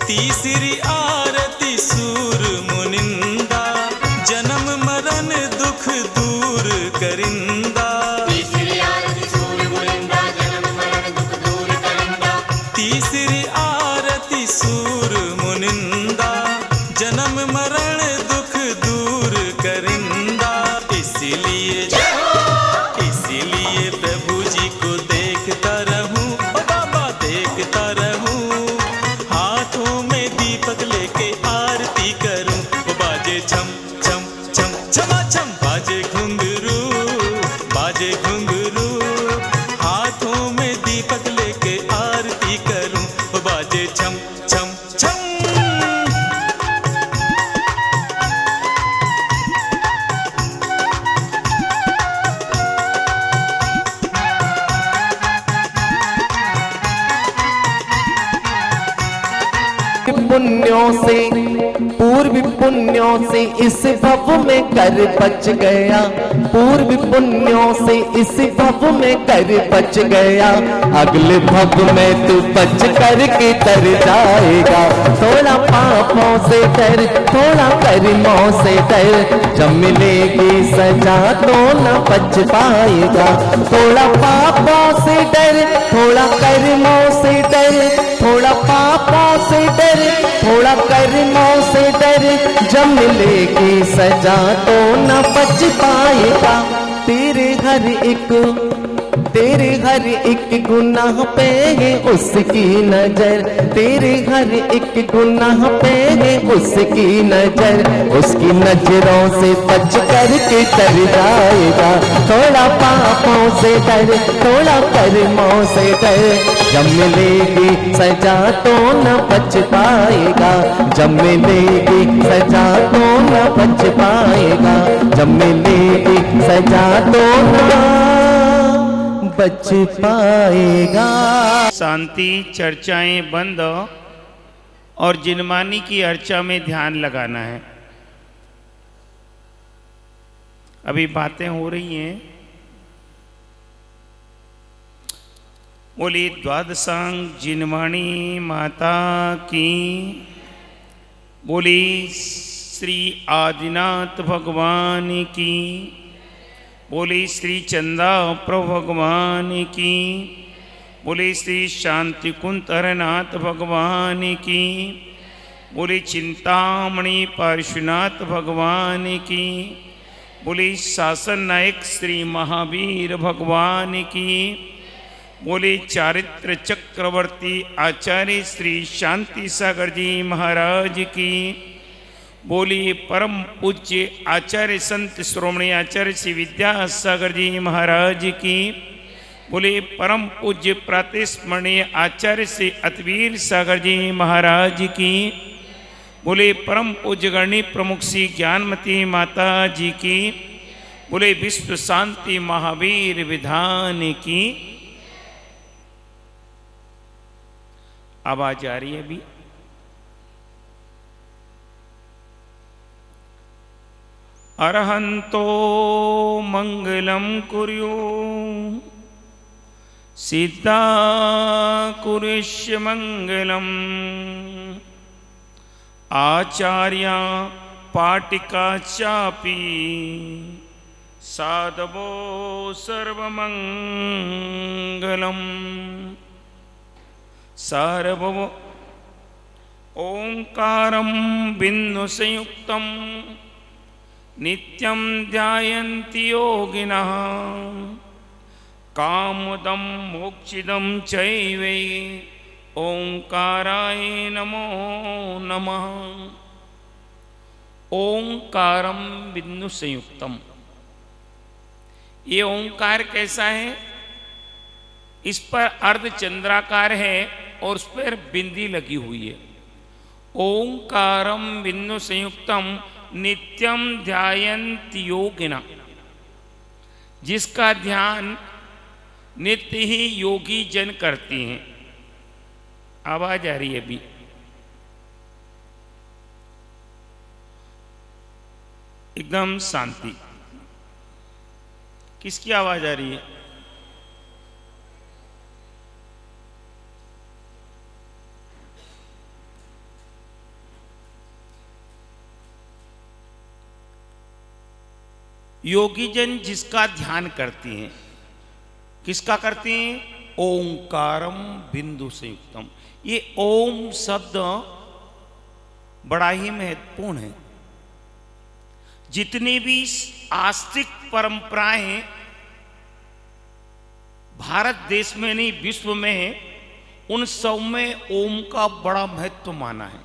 तीसरी आरती सूर मुनिंदा, जन्म मरण दुख दूर करिंदा। तीसरी आरती सूर मुनिंदा, जन्म मरण दुख दूर करिंदा। तीसरी आरती सूर मुनिंदा, जन्म मरण दुख दूर करिंदा। इसीलिए प्रभु जी को देखता रहूं, ओ बाबा देखता रहूं, हाथों में दीपक लेके आरती करूं। ओ बाजे छम छम छम छमा छम, बाजे घुंघरू बाजे घुंघरू, हाथों में दीपक लेके आरती करूं। ओ बाजे छम छम छम। पुण्यों से पूर्व पुण्यों से इस भव में कर बच गया, पूर्व पुण्यों से इस भव में कर बच गया। अगले भव में तू बच कर के तर जाएगा। थोड़ा पापों से डर, थोड़ा कर्मों से डर, जब मिलेगी सजा तो न बच पाएगा। थोड़ा पापों से डर, थोड़ा कर्मों से डर, थोड़ा पापों से डर, थोड़ा कर्मों से डर, जब मिलेगी सजा तो न बच पाएगा। तेरे हर एक गुनाह पे है उसकी नजर, तेरे हर एक गुनाह पे है उसकी नजर। उसकी नजरों से बच कर के तर जाएगा। थोड़ा पापों से डर, थोड़ा कर्मों से डर, जब मिलेगी सजा तो न बच पाएगा। जब मिलेगी सजा तो न बच पाएगा। जब मिलेगी सजा तो न बच पाएगा। शांति, चर्चाएं बंद और जिनमानी की अर्चा में ध्यान लगाना है। अभी बातें हो रही हैं। बोली द्वादशांग जिनवाणी माता की, बोली श्री आदिनाथ भगवान की, बोली श्री चंदा प्रभु भगवान की, बोली श्री शांति कुंतरनाथ भगवान की, बोली चिंतामणि पार्श्वनाथ भगवान की, बोली शासन नायक श्री महावीर भगवान की, बोली चारित्र चक्रवर्ती आचार्य श्री शांति सागर जी महाराज की, बोली परम पूज्य आचार्य संत श्रोमणी आचार्य श्री विद्यासागर जी महाराज की, बोले परम पूज्य प्रातस्मरणीय आचार्य श्री अतवीर सागर जी महाराज की, बोले परम पूज्य गणी प्रमुख श्री ज्ञानमती माता जी की, बोले विश्व शांति महावीर विधान की। आवाज आ रही है अभी? अरहंतो मंगलम कुर्यो सिद्धा कुरुष्य मंगलम, आचार्या पाटिका चापी साधवो सर्वमंगलम। सार्वव ओंकारं बिंदु संयुक्तम नित्यं ध्यायन्ति योगिनः, कामदं मोक्षिदं चैव ओंकाराय नमो नमः। ओंकारं बिंदु संयुक्तम, ये ओंकार कैसा है? इस पर अर्धचंद्राकार है और उस पर बिंदी लगी हुई है। ओंकारम बिंदु संयुक्तम नित्यम ध्यायन्ति योगिना, जिसका ध्यान नित्य ही योगी जन करते हैं। आवाज आ रही है अभी? एकदम शांति। किसकी आवाज आ रही है? योगी जन जिसका ध्यान करते हैं, किसका करते हैं? ओंकारम बिंदु संयुक्तम। ये ओम शब्द बड़ा ही महत्वपूर्ण है। जितनी भी आस्तिक परंपराएं भारत देश में नहीं विश्व में है, उन सब में ओम का बड़ा महत्व माना है।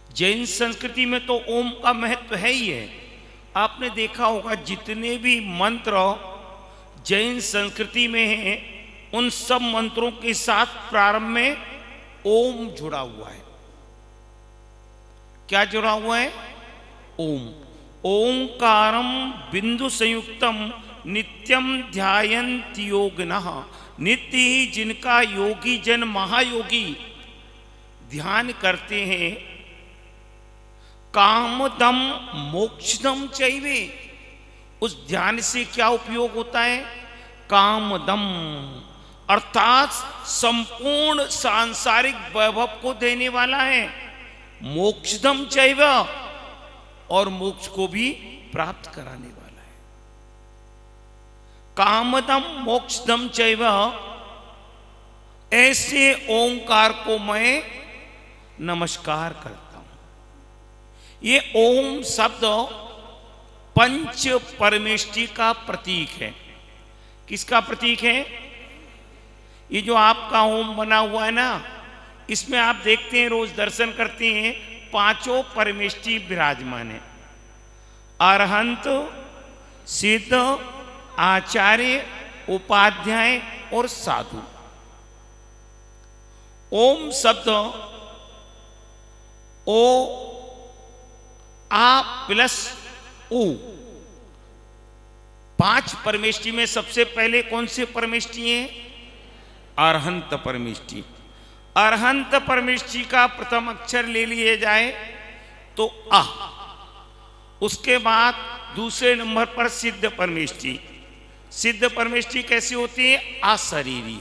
जैन संस्कृति में तो ओम का महत्व है ही है। आपने देखा होगा जितने भी मंत्र जैन संस्कृति में हैं, उन सब मंत्रों के साथ प्रारंभ में ओम जुड़ा हुआ है। क्या जुड़ा हुआ है? ओम। ओंकारम बिंदु संयुक्तम नित्यम ध्यायन्त योगिनः। नित्य ही जिनका योगी जन महायोगी ध्यान करते हैं, कामदम मोक्षदम चैवे। उस ध्यान से क्या उपयोग होता है? कामदम अर्थात संपूर्ण सांसारिक वैभव को देने वाला है। मोक्षदम चैव, और मोक्ष को भी प्राप्त कराने वाला है। कामदम मोक्षदम चैव, ऐसे ओंकार को मैं नमस्कार करता हूं। ये ओम शब्द पंच परमेष्टि का प्रतीक है। किसका प्रतीक है? ये जो आपका ओम बना हुआ है ना, इसमें आप देखते हैं, रोज दर्शन करते हैं, पांचों परमेष्टि विराजमान है। अरहंत, सिद्ध, आचार्य, उपाध्याय और साधु। ओम शब्द ओ आ प्लस उ, पांच परमेष्टि में सबसे पहले कौन से परमेष्टि हैं? अरहंत परमेष्टि। अरहंत परमेष्टि का प्रथम अक्षर ले लिए जाए तो आ, उसके बाद दूसरे नंबर पर सिद्ध परमेष्टि। सिद्ध परमेष्टि कैसी होती है? अशरीरी।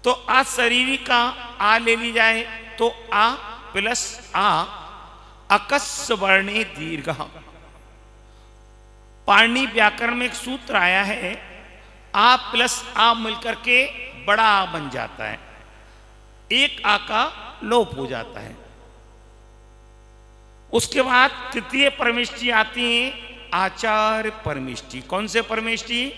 तो अशरीरी का आ ले ली जाए तो आ प्लस आ अकस्स वर्णे दीर्घ। पाणिनि व्याकरण में एक सूत्र आया है, आ प्लस आ मिलकर के बड़ा आ बन जाता है, एक आ का लोप हो जाता है। उसके बाद तृतीय परमेष्टि आती है आचार्य परमेष्टि। कौन से परमेष्टि?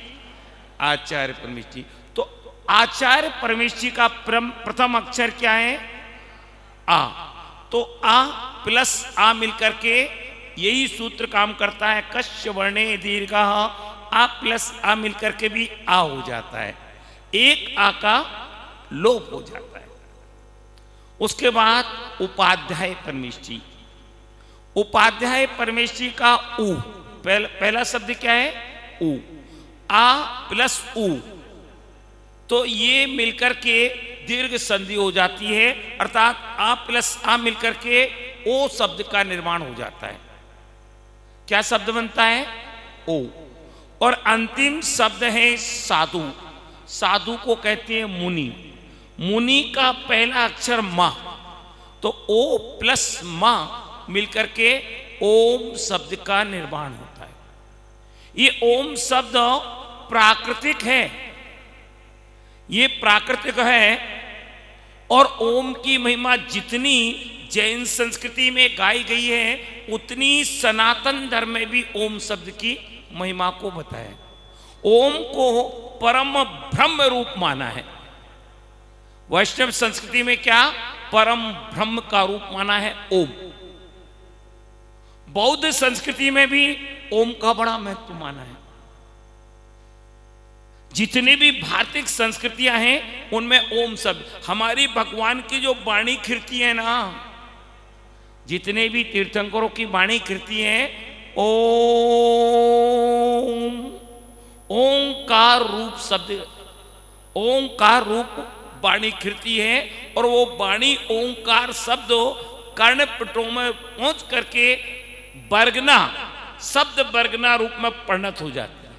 आचार्य परमेष्टि। तो आचार्य परमेष्टि का प्रथम अक्षर क्या है? आ। तो आ प्लस आ मिलकर के यही सूत्र काम करता है, कस्य वर्णे दीर्घ। आ प्लस आ मिलकर के भी आ हो जाता है, एक आ का लोप हो जाता है। उसके बाद उपाध्याय परमेष्टि। उपाध्याय परमेष्टि का उ, पहला शब्द क्या है? उ। आ प्लस उ, तो ये मिलकर के दीर्घ संधि हो जाती है, अर्थात आ प्लस आ मिलकर के ओ शब्द का निर्माण हो जाता है। क्या शब्द बनता है? ओ। और अंतिम शब्द है साधु। साधु को कहते हैं मुनि। मुनि का पहला अक्षर मा, तो ओ प्लस मा मिलकर के ओम शब्द का निर्माण होता है। ये ओम शब्द प्राकृतिक है, ये प्राकृतिक है। और ओम की महिमा जितनी जैन संस्कृति में गाई गई है, उतनी सनातन धर्म में भी ओम शब्द की महिमा को बताया। ओम को परम ब्रह्म रूप माना है। वैष्णव संस्कृति में क्या? परम ब्रह्म का रूप माना है ओम। बौद्ध संस्कृति में भी ओम का बड़ा महत्व माना है। जितनी भी भारतीय संस्कृतियां हैं, उनमें ओम शब्द। हमारी भगवान की जो वाणी कीर्ति है ना, जितने भी तीर्थंकरों की वाणी कीर्ति है, ओम, ओंकार रूप शब्द, ओंकार रूप वाणी कीर्ति है। और वो वाणी ओंकार शब्द कर्णपटों में पहुंच करके बरगना शब्द बरगना रूप में परिणत हो जाता है।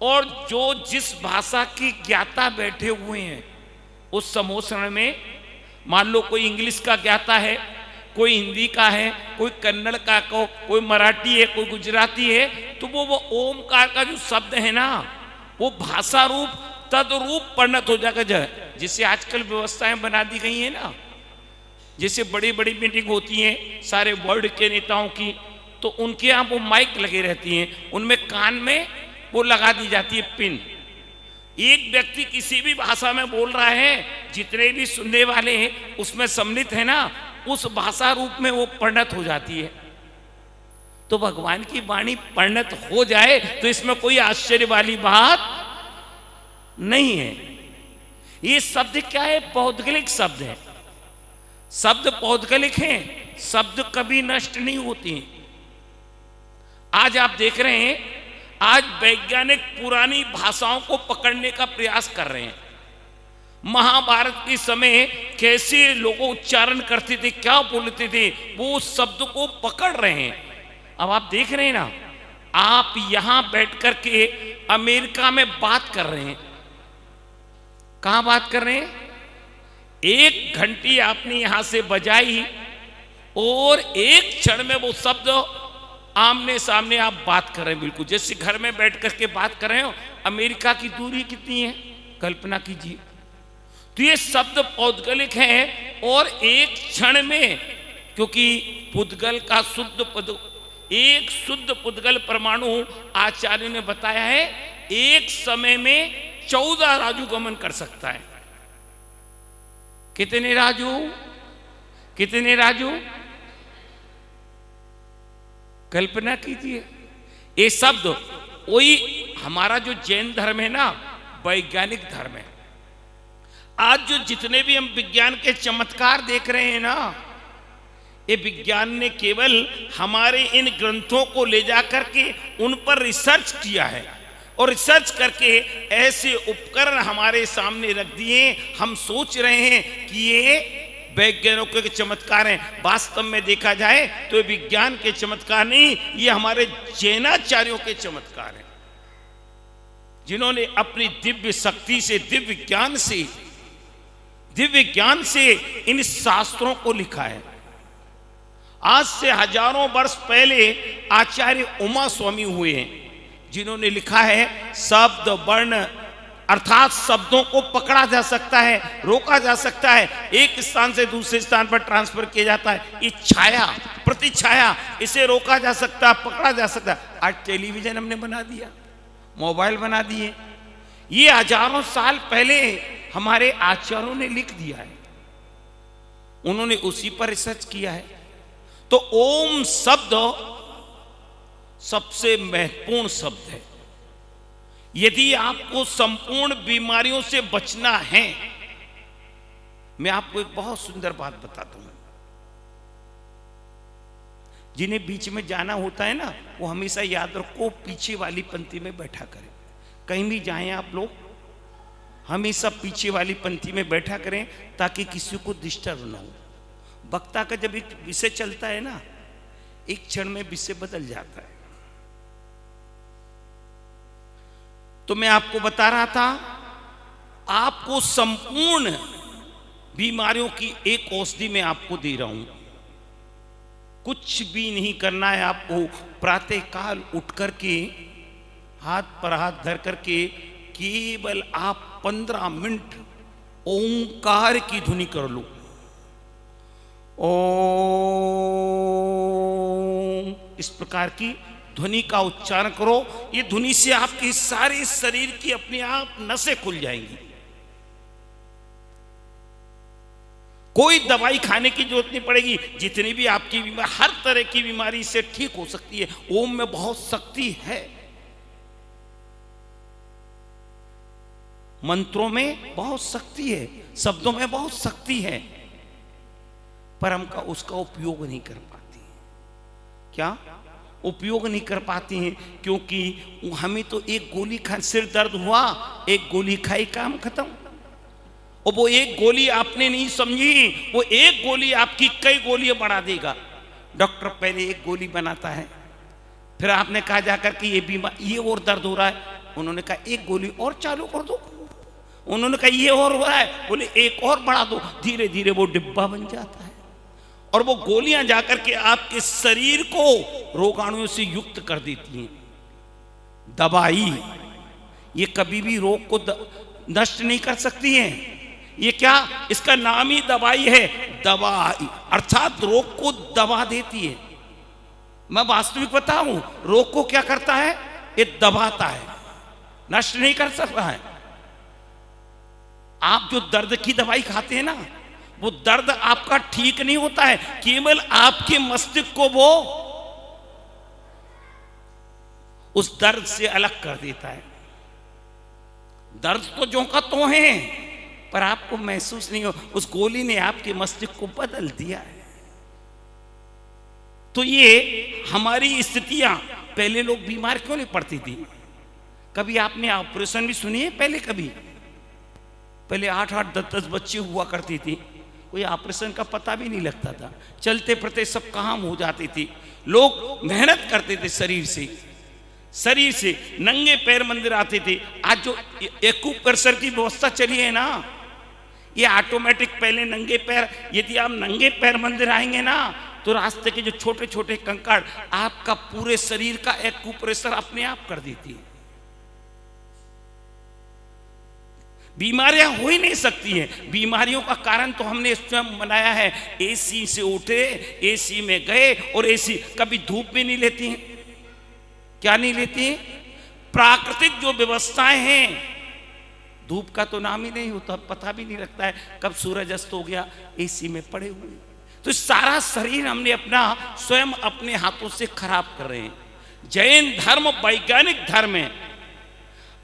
और जो जिस भाषा की ज्ञाता बैठे हुए हैं, उस समोषण में मान लो कोई इंग्लिश का ज्ञाता है, कोई हिंदी का है, कोई कन्नड़ का, कोई मराठी है, कोई गुजराती है, तो वो ओमकार का जो शब्द है ना, वो भाषा रूप तदरूप परिणत हो जाएगा। जिससे आजकल व्यवस्थाएं बना दी गई है ना, जैसे बड़ी बड़ी मीटिंग होती है सारे वर्ल्ड के नेताओं की, तो उनके यहाँ वो माइक लगे रहती हैं, उनमें कान में वो लगा दी जाती है पिन। एक व्यक्ति किसी भी भाषा में बोल रहा है, जितने भी सुनने वाले हैं उसमें सम्मिलित है ना, उस भाषा रूप में वो परिणत हो जाती है। तो भगवान की वाणी परिणत हो जाए तो इसमें कोई आश्चर्य वाली बात नहीं है। ये शब्द क्या है? पौद्गलिक शब्द है। शब्द पौद्गलिक हैं, शब्द कभी नष्ट नहीं होती हैं। आज आप देख रहे हैं, आज वैज्ञानिक पुरानी भाषाओं को पकड़ने का प्रयास कर रहे हैं। महाभारत के समय कैसे लोग उच्चारण करते थे, क्या बोलते थे, वो उस शब्द को पकड़ रहे हैं। अब आप देख रहे हैं ना, आप यहां बैठ करके अमेरिका में बात कर रहे हैं। कहां बात कर रहे हैं? 1 घंटी आपने यहां से बजाई और एक क्षण में वो शब्द आमने सामने आप बात कर रहे हैं, बिल्कुल जैसे घर में बैठ करके बात कर रहे हो। अमेरिका की दूरी कितनी है, कल्पना कीजिए। तो ये शब्द पौद्गलिक है और एक क्षण में, क्योंकि पुद्गल का एक शुद्ध पुद्गल परमाणु आचार्य ने बताया है, एक समय में 14 राजू गमन कर सकता है। कितने राजू? कितने राजू? कल्पना कीजिए। ये शब्द वही हमारा जो जैन धर्म है ना, वैज्ञानिक धर्म है। आज जो जितने भी हम विज्ञान के चमत्कार देख रहे हैं ना, ये विज्ञान ने केवल हमारे इन ग्रंथों को ले जाकर के उन पर रिसर्च किया है और रिसर्च करके ऐसे उपकरण हमारे सामने रख दिए। हम सोच रहे हैं कि ये वैज्ञानिकों के चमत्कार हैं। वास्तव में देखा जाए तो ये विज्ञान के चमत्कार नहीं, ये हमारे जैनाचार्यों के चमत्कार हैं, जिन्होंने अपनी दिव्य शक्ति से, दिव्य ज्ञान से इन शास्त्रों को लिखा है। आज से हजारों वर्ष पहले आचार्य उमा स्वामी हुए हैं, जिन्होंने लिखा है शब्द वर्ण, अर्थात शब्दों को पकड़ा जा सकता है, रोका जा सकता है, एक स्थान से दूसरे स्थान पर ट्रांसफर किया जाता है। ये छाया, प्रतिछाया, इसे रोका जा सकता है, पकड़ा जा सकता है। आज टेलीविजन हमने बना दिया, मोबाइल बना दिए। ये हजारों साल पहले हमारे आचार्यों ने लिख दिया है, उन्होंने उसी पर रिसर्च किया है। तो ओम शब्द सबसे महत्वपूर्ण शब्द है। यदि आपको संपूर्ण बीमारियों से बचना है, मैं आपको एक बहुत सुंदर बात बताता हूं। जिन्हें बीच में जाना होता है ना, वो हमेशा याद रखो, पीछे वाली पंक्ति में बैठा करें। कहीं भी जाएं आप लोग, हमेशा पीछे वाली पंक्ति में बैठा करें, ताकि किसी को डिस्टर्ब ना हो। वक्ता का जब एक विषय चलता है ना, एक क्षण में विषय बदल जाता है। तो मैं आपको बता रहा था, आपको संपूर्ण बीमारियों की एक औषधि मैं आपको दे रहा हूं। कुछ भी नहीं करना है आपको। प्रातः काल उठ करके हाथ पर हाथ धर करके केवल आप 15 मिनट ओंकार की ध्वनि कर लो। ओम, इस प्रकार की ध्वनि का उच्चारण करो। ये ध्वनि से आपके सारे शरीर की अपने आप नसें खुल जाएंगी। कोई दवाई खाने की जरूरत नहीं पड़ेगी। जितनी भी आपकी बीमारी, हर तरह की बीमारी से ठीक हो सकती है। ओम में बहुत शक्ति है, मंत्रों में बहुत शक्ति है, शब्दों में बहुत शक्ति है, पर हम उसका उपयोग नहीं कर पाते। क्या उपयोग नहीं कर पाते हैं? क्योंकि हमें तो एक गोली खा, सिर दर्द हुआ, एक गोली खाई, काम खत्म। और वो एक गोली आपने नहीं समझी, वो एक गोली आपकी कई गोलियां बढ़ा देगा। डॉक्टर पहले एक गोली बनाता है, फिर आपने कहा जाकर कि ये बीमार, ये और दर्द हो रहा है, उन्होंने कहा एक गोली और चालू कर दो। उन्होंने कहा ये और हो रहा है, बोले एक और बढ़ा दो। धीरे धीरे वो डिब्बा बन जाता है और वो गोलियां जाकर के आपके शरीर को रोगाणुओं से युक्त कर देती हैं। दवाई ये कभी भी रोग को नष्ट नहीं कर सकती हैं। ये क्या, इसका नाम ही दवाई है, दवाई अर्थात रोग को दबा देती है। मैं वास्तविक बताऊं, रोग को क्या करता है, ये दबाता है, नष्ट नहीं कर सकता है। आप जो दर्द की दवाई खाते हैं ना, वो दर्द आपका ठीक नहीं होता है, केवल आपके मस्तिष्क को वो उस दर्द से अलग कर देता है। दर्द तो जो का तो है, पर आपको महसूस नहीं हो, उस गोली ने आपके मस्तिष्क को बदल दिया है। तो ये हमारी स्थितियां, पहले लोग बीमार क्यों नहीं पड़ती थी? कभी आपने ऑपरेशन भी सुनी है? पहले 8-8, 10-10 बच्चे हुआ करती थी, कोई ऑपरेशन का पता भी नहीं लगता था, चलते फिरते सब काम हो जाती थी। लोग मेहनत करते थे शरीर से नंगे पैर मंदिर आते थे। आज जो एक्यूप्रेशर की व्यवस्था चली है ना, ये ऑटोमेटिक, पहले नंगे पैर, यदि आप नंगे पैर मंदिर आएंगे ना, तो रास्ते के जो छोटे छोटे कंकड़ आपका पूरे शरीर का एक्यूप्रेशर अपने आप कर देती है। बीमारियां हो ही नहीं सकती हैं। बीमारियों का कारण तो हमने स्वयं बनाया है। एसी से उठे, एसी में गए, और एसी कभी धूप भी नहीं लेती हैं। क्या नहीं लेती हैं? प्राकृतिक जो व्यवस्थाएं हैं, धूप का तो नाम ही नहीं होता, पता भी नहीं लगता है कब सूरज अस्त हो गया, एसी में पड़े हुए। तो सारा शरीर हमने अपना स्वयं अपने हाथों से खराब कर रहे हैं। जैन धर्म वैज्ञानिक धर्म है।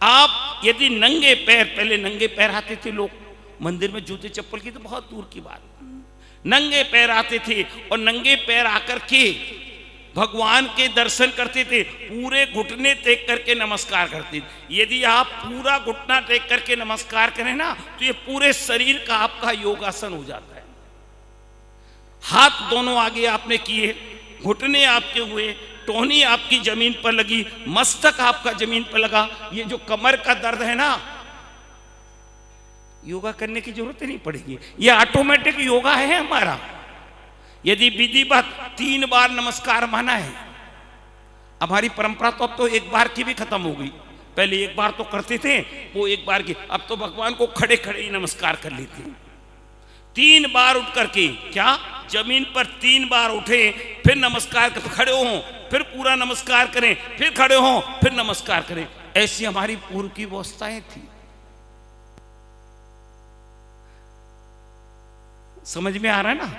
आप यदि नंगे पैर, पहले नंगे पैर आते थे लोग मंदिर में, जूते चप्पल की तो बहुत दूर की बात, नंगे पैर आते थे और नंगे पैर आकर के भगवान के दर्शन करते थे, पूरे घुटने टेक करके नमस्कार करते थे। यदि आप पूरा घुटना टेक करके नमस्कार करें ना, तो ये पूरे शरीर का आपका योगासन हो जाता है। हाथ दोनों आगे आपने किए, घुटने आपके हुए, टोहनी आपकी जमीन पर लगी, मस्तक आपका जमीन पर लगा। ये जो कमर का दर्द है ना, योगा करने की जरूरत नहीं पड़ेगी, ये ऑटोमेटिक योगा है हमारा। यदि विधिवत 3 बार नमस्कार माना है, हमारी परंपरा तो अब तो 1 बार की भी खत्म हो गई। पहले 1 बार तो करते थे, वो 1 बार की, अब तो भगवान को खड़े खड़े ही नमस्कार कर लेते हैं। 3 बार उठ करके, क्या जमीन पर 3 बार उठे, फिर नमस्कार कर, खड़े हों, फिर पूरा नमस्कार करें, फिर खड़े हों, फिर नमस्कार करें। ऐसी हमारी पूर्व की व्यवस्थाएं थी। समझ में आ रहा है ना?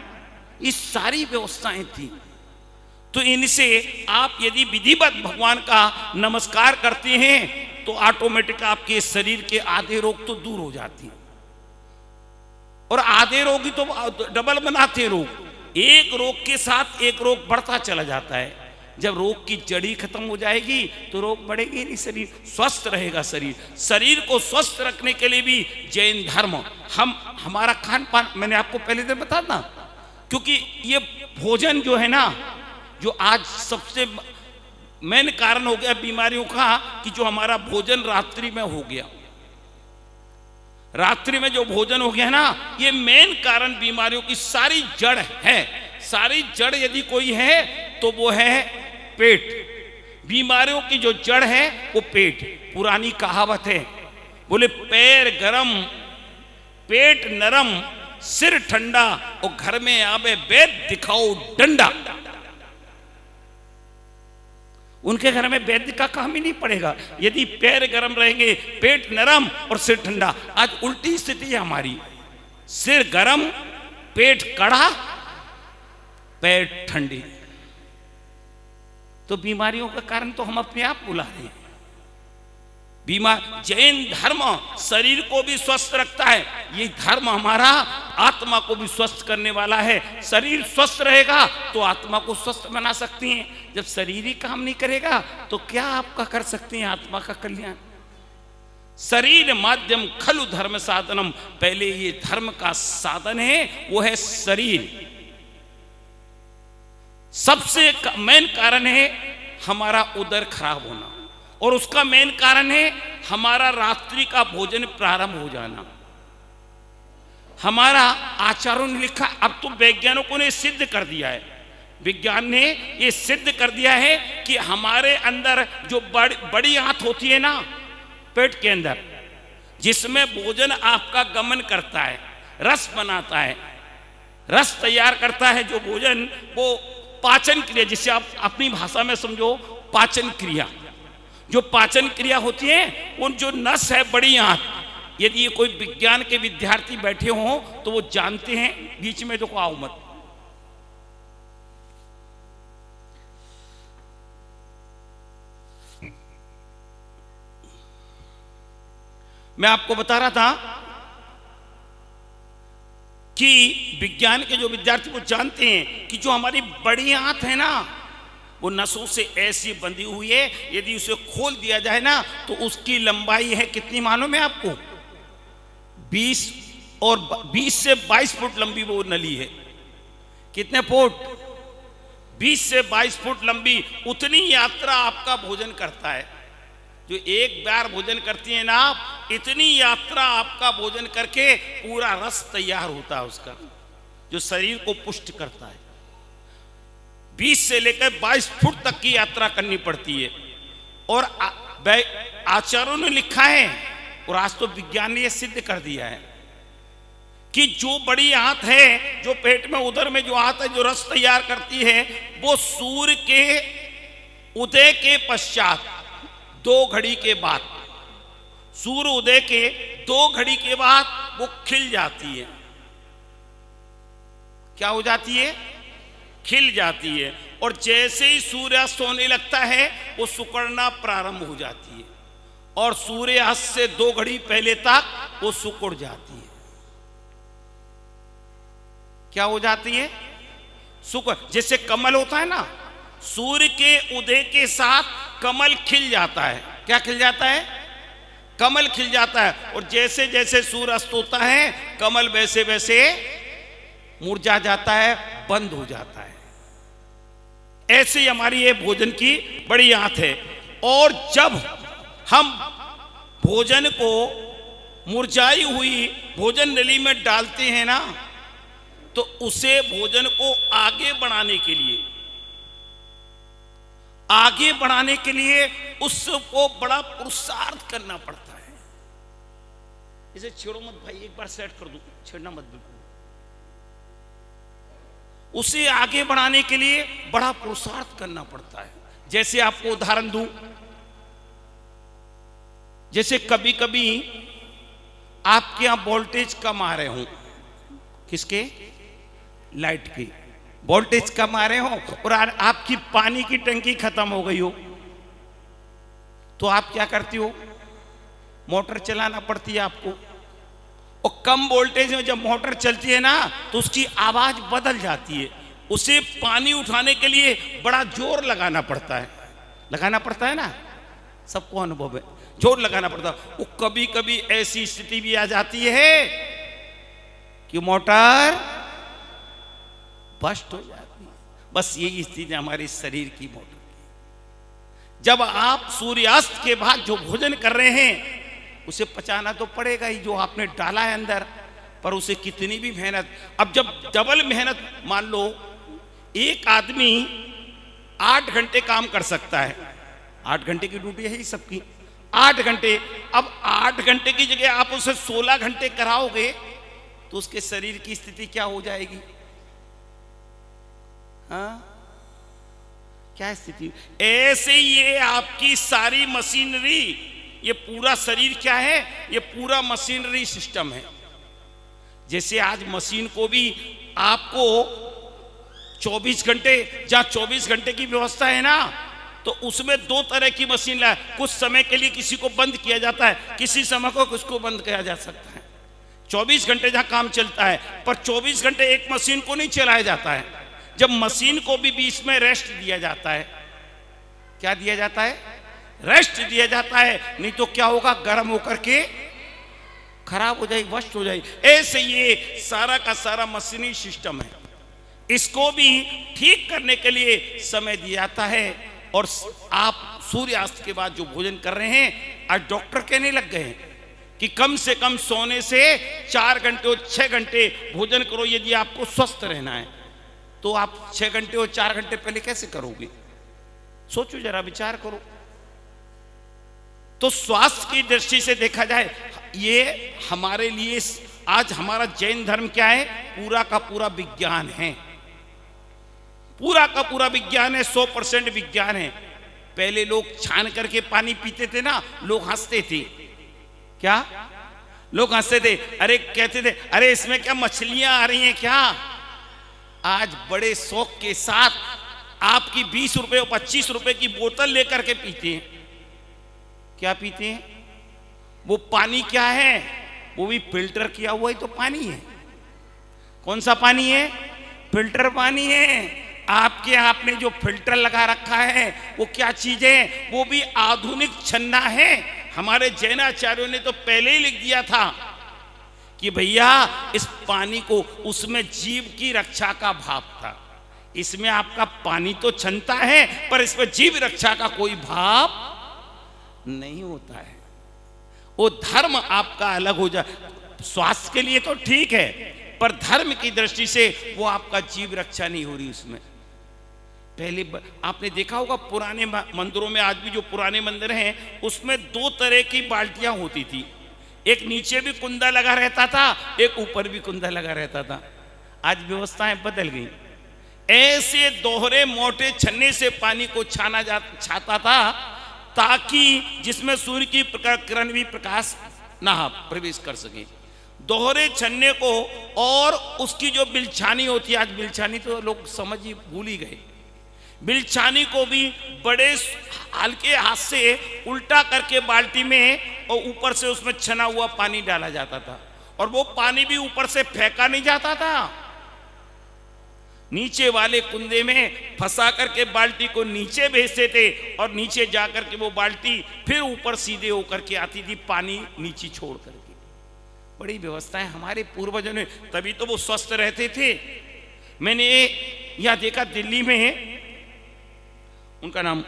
ये सारी व्यवस्थाएं थी। तो इनसे आप यदि विधिवत भगवान का नमस्कार करते हैं, तो ऑटोमेटिक आपके शरीर के आधे रोग तो दूर हो जाती हैं। और आधे रोगी तो डबल बनाते रोग, एक रोग के साथ एक रोग बढ़ता चला जाता है। जब रोग की जड़ी खत्म हो जाएगी तो रोग बढ़ेगी नहीं, शरीर स्वस्थ रहेगा। शरीर को स्वस्थ रखने के लिए भी जैन धर्म, हमारा खान पान, मैंने आपको पहले दिन बताया ना, क्योंकि ये भोजन जो है ना, जो आज सबसे मेन कारण हो गया बीमारियों का, कि जो हमारा भोजन रात्रि में हो गया, रात्रि में जो भोजन हो गया ना, ये मेन कारण बीमारियों की सारी जड़ है। सारी जड़ यदि कोई है तो वो है पेट। बीमारियों की जो जड़ है वो पेट। पुरानी कहावत है, बोले पैर गरम, पेट नरम, सिर ठंडा, और घर में आवे वैद्य दिखाओ डंडा। उनके घर में वैद्य का काम ही नहीं पड़ेगा, यदि पैर गर्म रहेंगे, पेट नरम और सिर ठंडा। आज उल्टी स्थिति है हमारी, सिर गर्म, पेट कड़ा, पैर ठंडी। तो बीमारियों का कारण तो हम अपने आप बुला रहे हैं। जैन धर्म शरीर को भी स्वस्थ रखता है। ये धर्म हमारा आत्मा को भी स्वस्थ करने वाला है। शरीर स्वस्थ रहेगा तो आत्मा को स्वस्थ बना सकती हैं। जब शरीर ही काम नहीं करेगा तो क्या आपका कर सकते हैं आत्मा का कल्याण? शरीर माध्यम खलु धर्म साधनम, पहले ये धर्म का साधन है वो है शरीर। सबसे मेन कारण है हमारा उदर खराब होना, और उसका मेन कारण है हमारा रात्रि का भोजन प्रारंभ हो जाना। हमारा आचार्यों ने लिखा, अब तो वैज्ञानिकों ने सिद्ध कर दिया है, विज्ञान ने ये सिद्ध कर दिया है कि हमारे अंदर जो बड़ी आंत होती है ना पेट के अंदर, जिसमें भोजन आपका गमन करता है, रस बनाता है, रस तैयार करता है जो भोजन, वो पाचन क्रिया, जिसे आप अपनी भाषा में समझो पाचन क्रिया, जो पाचन क्रिया होती है, उन जो नस है बड़ी आंत, यदि ये कोई विज्ञान के विद्यार्थी बैठे हों तो वो जानते हैं, बीच में तो आओ मत। मैं आपको बता रहा था कि विज्ञान के जो विद्यार्थी वो जानते हैं कि जो हमारी बड़ी आंत है ना, वो नसों से ऐसी बंधी हुई है, यदि उसे खोल दिया जाए ना तो उसकी लंबाई है कितनी मालूम है आपको? 20 से 22 फुट लंबी वो नली है। कितने फुट? 20 से 22 फुट लंबी। उतनी यात्रा आपका भोजन करता है, जो एक बार भोजन करती है ना आप, इतनी यात्रा आपका भोजन करके पूरा रस तैयार होता है उसका, जो शरीर को पुष्ट करता है। 20 से लेकर 22 फुट तक की यात्रा करनी पड़ती है। और आचार्यों ने लिखा है, और आज तो विज्ञान ने यह सिद्ध कर दिया है कि जो बड़ी आंत है, जो पेट में उदर में जो आंत है, जो रस तैयार करती है, वो सूर्य के उदय के पश्चात 2 घड़ी के बाद, सूर्य उदय के 2 घड़ी के बाद वो खिल जाती है। क्या हो जाती है? खिल जाती है। और जैसे ही सूर्यास्त होने लगता है वो सिकुड़ना प्रारंभ हो जाती है, और सूर्यास्त से 2 घड़ी पहले तक वो सिकुड़ जाती है। क्या हो जाती है? सिकुड़। जैसे कमल होता है ना, सूर्य के उदय के साथ कमल खिल जाता है। क्या खिल जाता है? कमल खिल जाता है। और जैसे जैसे सूर्य अस्त होता है, कमल वैसे वैसे मुरझा जाता है, बंद हो जाता है। ऐसे ही हमारी ये भोजन की बड़ी आंत है। और जब हम भोजन को मुरझाई हुई भोजन नली में डालते हैं ना, तो उसे भोजन को आगे बढ़ाने के लिए उसको बड़ा पुरुषार्थ करना पड़ता है। इसे छेड़ो मत भाई, एक बार सेट कर दो, छेड़ना मत बिल्कुल। उसे आगे बढ़ाने के लिए बड़ा पुरुषार्थ करना पड़ता है। जैसे आपको उदाहरण दूं, जैसे कभी कभी आपके यहां वोल्टेज कम आ रहे हो, किसके? लाइट की वोल्टेज कम आ रहे हो, और आपकी पानी की टंकी खत्म हो गई हो, तो आप क्या करती हो? मोटर चलाना पड़ती है आपको। और कम वोल्टेज में जब मोटर चलती है ना, तो उसकी आवाज बदल जाती है। उसे पानी उठाने के लिए बड़ा जोर लगाना पड़ता है ना, सबको अनुभव है, जोर लगाना पड़ता है। वो कभी कभी ऐसी स्थिति भी आ जाती है कि मोटर बस्ट हो जाती है। बस यही स्थिति हमारे शरीर की मोटर की। जब आप सूर्यास्त के बाद जो भोजन कर रहे हैं, उसे पचाना तो पड़ेगा ही, जो आपने डाला है अंदर, पर उसे कितनी भी मेहनत। अब जब डबल मेहनत, मान लो एक आदमी 8 घंटे काम कर सकता है, 8 घंटे की ड्यूटी है ही सबकी, 8 घंटे। अब 8 घंटे की जगह आप उसे 16 घंटे कराओगे, तो उसके शरीर की स्थिति क्या हो जाएगी? हाँ, क्या स्थिति? ऐसे ये आपकी सारी मशीनरी, ये पूरा शरीर क्या है? ये पूरा मशीनरी सिस्टम है। जैसे आज मशीन को भी आपको 24 घंटे, जहां 24 घंटे की व्यवस्था है ना, तो उसमें 2 तरह की मशीन लाए। कुछ समय के लिए किसी को बंद किया जाता है, किसी समय को किसको बंद किया जा सकता है। 24 घंटे जहां काम चलता है, पर 24 घंटे एक मशीन को नहीं चलाया जाता है। जब मशीन को भी बीच में रेस्ट दिया जाता है, क्या दिया जाता है? रेस्ट दिया जाता है, नहीं तो क्या होगा? गर्म होकर के खराब हो जाएगी, वस्ट हो जाएगी। ऐसे ये सारा का सारा मशीनी सिस्टम है, इसको भी ठीक करने के लिए समय दिया जाता है। और आप सूर्यास्त के बाद जो भोजन कर रहे हैं, आज डॉक्टर कहने लग गए हैं कि कम से कम सोने से 4 घंटे और 6 घंटे भोजन करो। यदि आपको स्वस्थ रहना है तो आप 6 घंटे और 4 घंटे पहले कैसे करोगे? सोचो जरा, विचार करो। तो स्वास्थ्य की दृष्टि से देखा जाए, ये हमारे लिए आज हमारा जैन धर्म क्या है? पूरा का पूरा विज्ञान है, पूरा का पूरा विज्ञान है, 100% विज्ञान है। पहले लोग छान करके पानी पीते थे ना, लोग हंसते थे। क्या लोग हंसते थे? अरे कहते थे, अरे इसमें क्या मछलियां आ रही हैं क्या? आज बड़े शौक के साथ आपकी 20 रुपए और 25 रुपए की बोतल लेकर के पीते हैं। क्या पीते हैं? वो पानी क्या है? वो भी फिल्टर किया हुआ ही तो पानी है। कौन सा पानी है? फिल्टर पानी है। आपके आपने जो फिल्टर लगा रखा है वो क्या चीज है? वो भी आधुनिक छन्ना है। हमारे जैनाचार्यों ने तो पहले ही लिख दिया था कि भैया इस पानी को, उसमें जीव की रक्षा का भाव था। इसमें आपका पानी तो छनता है पर इसमें जीव रक्षा का कोई भाव नहीं होता है। वो धर्म आपका अलग हो जाए। स्वास्थ्य के लिए तो ठीक है, पर धर्म की दृष्टि से वो आपका जीव रक्षा नहीं हो रही उसमें। पहले आपने देखा होगा पुराने मंदिरों में, आज भी जो पुराने मंदिर हैं उसमें 2 तरह की बाल्टियां होती थी। एक नीचे भी कुंदा लगा रहता था, एक ऊपर भी कुंदा लगा रहता था। आज व्यवस्थाएं बदल गई। ऐसे दोहरे मोटे छन्ने से पानी को छाता था ताकि जिसमें सूर्य की किरण भी प्रकाश ना प्रवेश कर सके। दोहरे छन्ने को, और उसकी जो बिलछानी होती है, आज बिलछानी तो लोग समझ ही भूल ही गए। बिलछानी को भी बड़े हल्के हाथ से उल्टा करके बाल्टी में और ऊपर से उसमें छना हुआ पानी डाला जाता था, और वो पानी भी ऊपर से फेंका नहीं जाता था, नीचे वाले कुंदे में फंसा करके बाल्टी को नीचे भेजते थे, और नीचे जाकर के वो बाल्टी फिर ऊपर सीधे होकर के आती थी, पानी नीचे छोड़ करके। बड़ी व्यवस्थाएं हमारे पूर्वजों ने, तभी तो वो स्वस्थ रहते थे। मैंने यह देखा दिल्ली में, उनका नाम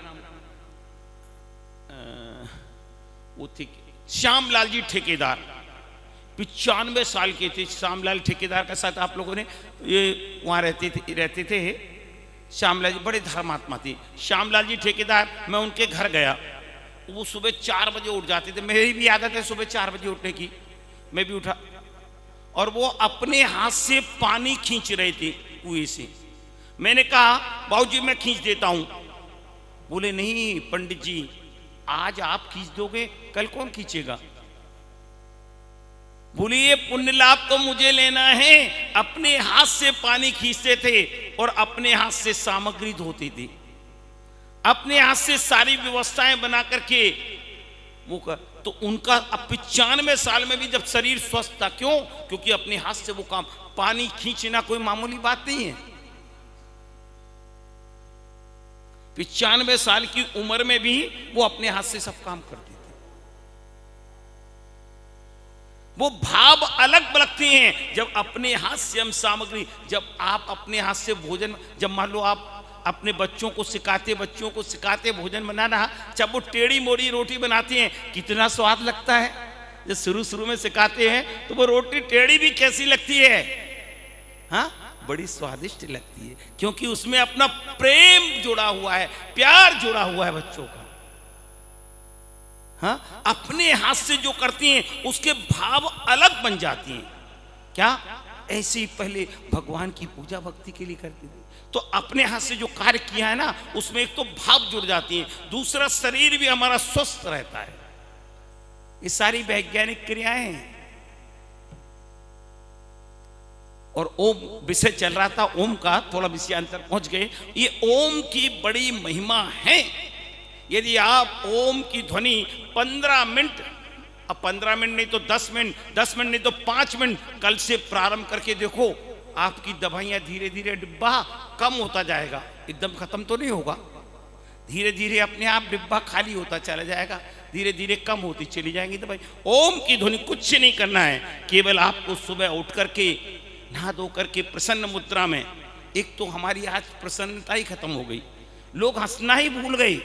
वो थे श्यामलाल जी ठेकेदार, 95 साल के थे। श्यामलाल ठेकेदार के साथ आप लोगों ने ये वहाँ रहते थे। श्यामलाल जी बड़े धर्मात्मा थे। श्यामलाल जी ठेकेदार, मैं उनके घर गया, वो सुबह 4 बजे उठ जाते थे। मेरी भी आदत है सुबह 4 बजे उठने की, मैं भी उठा, और वो अपने हाथ से पानी खींच रहे थे कुएं से। मैंने कहा बाबूजी मैं खींच देता हूं। बोले नहीं पंडित जी, आज आप खींच दोगे, कल कौन खींचेगा? बोले ये पुण्य लाभ तो मुझे लेना है। अपने हाथ से पानी खींचते थे और अपने हाथ से सामग्री धोते थे, अपने हाथ से सारी व्यवस्थाएं बना करके वो कर। तो उनका अब 95 साल में भी जब शरीर स्वस्थ था, क्यों? क्योंकि अपने हाथ से वो काम, पानी खींचना कोई मामूली बात नहीं है। 95 साल की उम्र में भी वो अपने हाथ से सब काम करते थे। वो भाव अलग लगते हैं जब अपने हाथ से हम सामग्री, जब आप अपने हाथ से भोजन, जब मान लो आप अपने बच्चों को सिखाते भोजन बनाना, जब वो टेढ़ी मोड़ी रोटी बनाते हैं कितना स्वाद लगता है। जब शुरू में सिखाते हैं तो वो रोटी टेढ़ी भी कैसी लगती है, हाँ, बड़ी स्वादिष्ट लगती है, क्योंकि उसमें अपना प्रेम जुड़ा हुआ है, प्यार जुड़ा हुआ है बच्चों का। हाँ, अपने हाथ से जो करती हैं उसके भाव अलग बन जाती हैं। क्या? ऐसे ही पहले भगवान की पूजा भक्ति के लिए करते थे, तो अपने हाथ से जो कार्य किया है ना, उसमें एक तो भाव जुड़ जाती है, दूसरा शरीर भी हमारा स्वस्थ रहता है। ये सारी वैज्ञानिक क्रियाएं हैं। और ओम विषय चल रहा था, ओम का थोड़ा विषयांतर पहुंच गए। ये ओम की बड़ी महिमा है। यदि आप ओम की ध्वनि 15 मिनट, अब 15 मिनट नहीं तो 10 मिनट, 10 मिनट नहीं तो 5 मिनट कल से प्रारंभ करके देखो, आपकी दवाइयां धीरे धीरे डिब्बा कम होता जाएगा। एकदम खत्म तो नहीं होगा, धीरे धीरे अपने आप डिब्बा खाली होता चला जाएगा, धीरे धीरे कम होती चली जाएंगी दवाई। ओम की ध्वनि कुछ नहीं करना है, केवल आपको सुबह उठ करके नहा धो करके प्रसन्न मुद्रा में, एक तो हमारी आज प्रसन्नता ही खत्म हो गई, लोग हंसना ही भूल गए,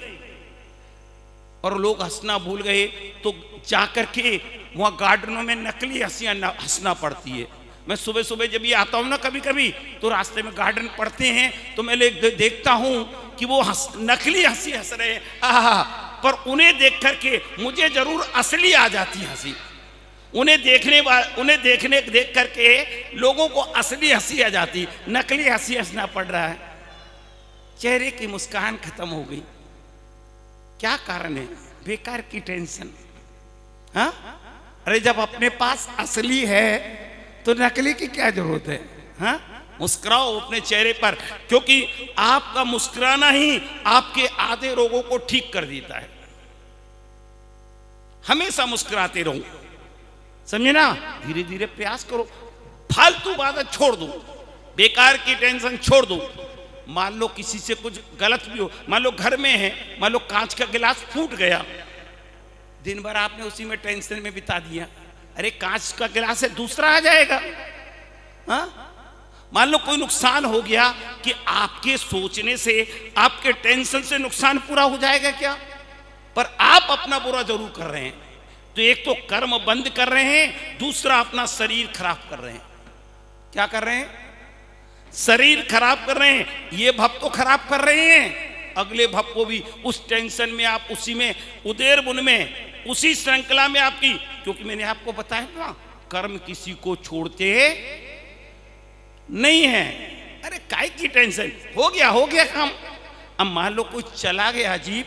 और लोग हंसना भूल गए तो जाकर के वहाँ गार्डनों में नकली हंसियाँ हंसना पड़ती है। मैं सुबह सुबह जब ये आता हूँ ना कभी कभी, तो रास्ते में गार्डन पड़ते हैं तो मैं देखता हूँ कि वो नकली हंसी हंस रहे हैं, आहा, पर उन्हें देख करके मुझे जरूर असली आ जाती हंसी। उन्हें देख करके लोगों को असली हंसी आ जाती, नकली हंसी हंसना पड़ रहा है। चेहरे की मुस्कान खत्म हो गई। क्या कारण है? बेकार की टेंशन। हाँ, अरे जब अपने पास असली है तो नकली की क्या जरूरत है? हाँ, मुस्कुराओ अपने चेहरे पर, क्योंकि आपका मुस्कुराना ही आपके आधे रोगों को ठीक कर देता है। हमेशा मुस्कुराते रहो, समझे ना? धीरे धीरे प्रयास करो, फालतू बातें छोड़ दो, बेकार की टेंशन छोड़ दो। मान लो किसी से कुछ गलत भी हो, मान लो घर में है, मान लो कांच का गिलास फूट गया, दिन भर आपने उसी में टेंशन में बिता दिया। अरे कांच का गिलास है, दूसरा आ जाएगा। हाँ, मान लो कोई नुकसान हो गया, कि आपके सोचने से, आपके टेंशन से नुकसान पूरा हो जाएगा क्या? पर आप अपना बुरा जरूर कर रहे हैं। तो एक तो कर्म बंद कर रहे हैं, दूसरा अपना शरीर खराब कर रहे हैं। क्या कर रहे हैं? शरीर खराब कर रहे हैं। ये भव तो खराब कर रहे हैं, अगले भव को भी उस टेंशन में आप, उसी में उदेर बुन में, उसी श्रृंखला में आपकी, क्योंकि मैंने आपको बताया ना, कर्म किसी को छोड़ते नहीं है। अरे काय की टेंशन, हो गया काम। अब मान लो कोई चला गया अजीब,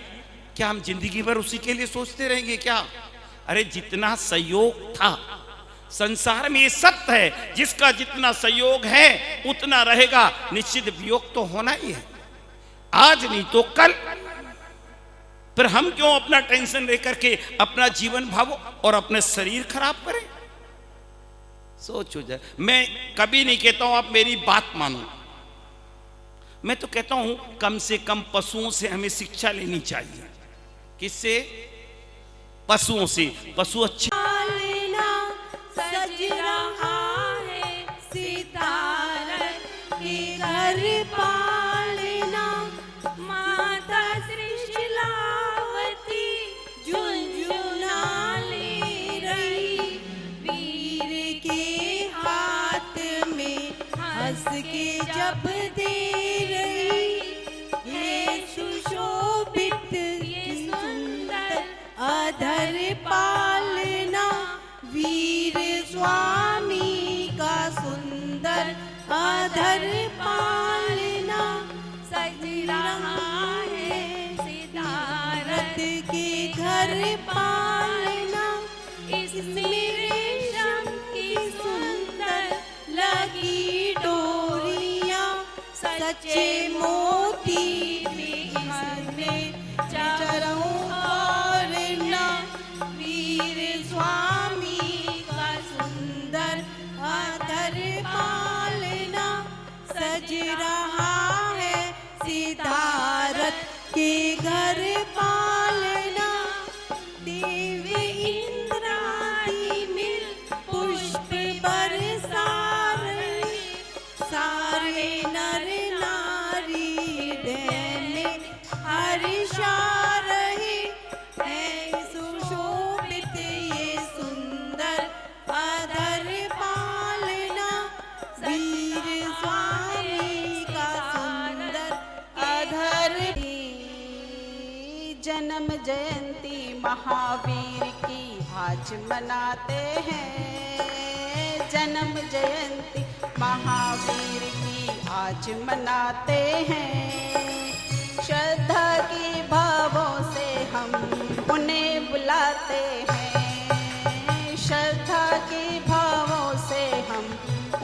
क्या हम जिंदगी भर उसी के लिए सोचते रहेंगे क्या? अरे जितना सहयोग था संसार में, ये सत्य है, जिसका जितना सहयोग है उतना रहेगा। निश्चित वियोग तो होना ही है, आज नहीं तो कल। फिर हम क्यों अपना टेंशन लेकर के अपना जीवन भाव और अपने शरीर खराब करें? सोचो जरा। मैं कभी नहीं कहता हूं आप मेरी बात मानो, मैं तो कहता हूं कम से कम पशुओं से हमें शिक्षा लेनी चाहिए। किससे? पशुओं से। पशु अच्छे सज रहा है सितारा के घर पालना, माता त्रिशलावती झुनझुना ले रही, वीर के हाथ में हंस के जब दे रही, ये सुशोभित ये सुंदर अधर पालना, वीर स्वामी का सुंदर अधर पालना, सज रहा है सितारत के घर पालना, इसमें रेशम की सुंदर लगी डोरियां, सच्चे मोती में चरों और ना, वीर स्वामी का सुंदर अधर पालना, सज रहा है सितारत के घर पालना, देव इंद्रादी मिल पुष्प बरसा रहे, सारे नर नारी हृदय में हर्षा रहे, है सुशोभित ये सुंदर अधर पालना, वीर स्वामी का सुंदर अधर। जन्म जयंती महावीर की आज मनाते हैं, जन्म जयंती महावीर की आज मनाते हैं, श्रद्धा की भावों से हम उन्हें बुलाते हैं, श्रद्धा की भावों से हम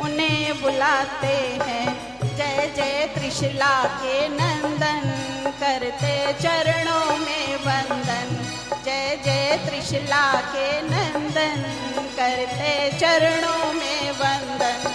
उन्हें बुलाते हैं, जय जय त्रिशला के नंदन करते चरणों में वंदन, जय जय त्रिशला के नंदन करते चरणों में वंदन।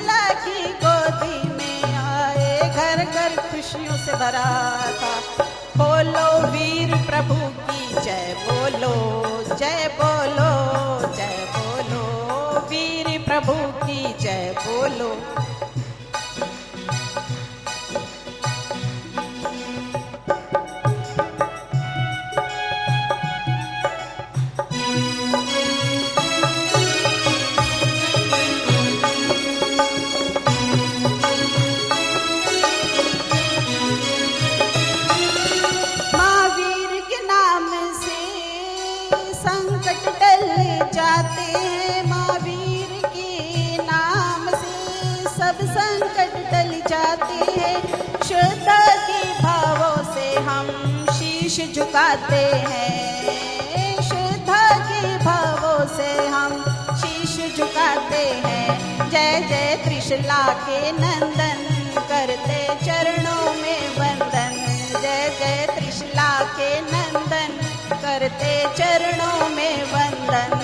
त्रिशला की गोदी में आए, घर घर खुशियों से भरा था। बोलो वीर प्रभु की जय बोलो, जय बोलो, जय बोलो, वीर प्रभु की जय बोलो। महावीर के नाम से संकट टल जाते हैं, महावीर के नाम से सब संकट टल जाते हैं। श्रद्धा के भावों से हम शीश झुकाते हैं, श्रद्धा के भावों से हम शीश झुकाते हैं। जय जय त्रिशला के नंदन, करते चरणों में वंदन। जय जय त्रिशला के नंदन, करते चरणों में वंदन।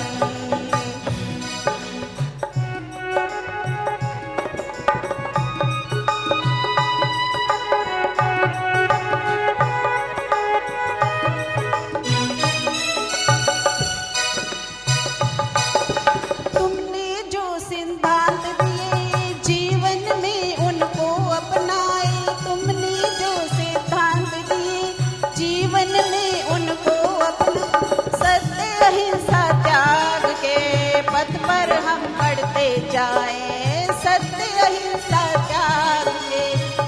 तुमने जो सिद्धांत दिए जीवन में उनको अपनाए, तुमने जो सिद्धांत दिए जीवन में उनको अपना। सत्य अहिंसा त्याग के पथ पर हम बढ़ते जाएं, सत्य अहिंसा त्याग के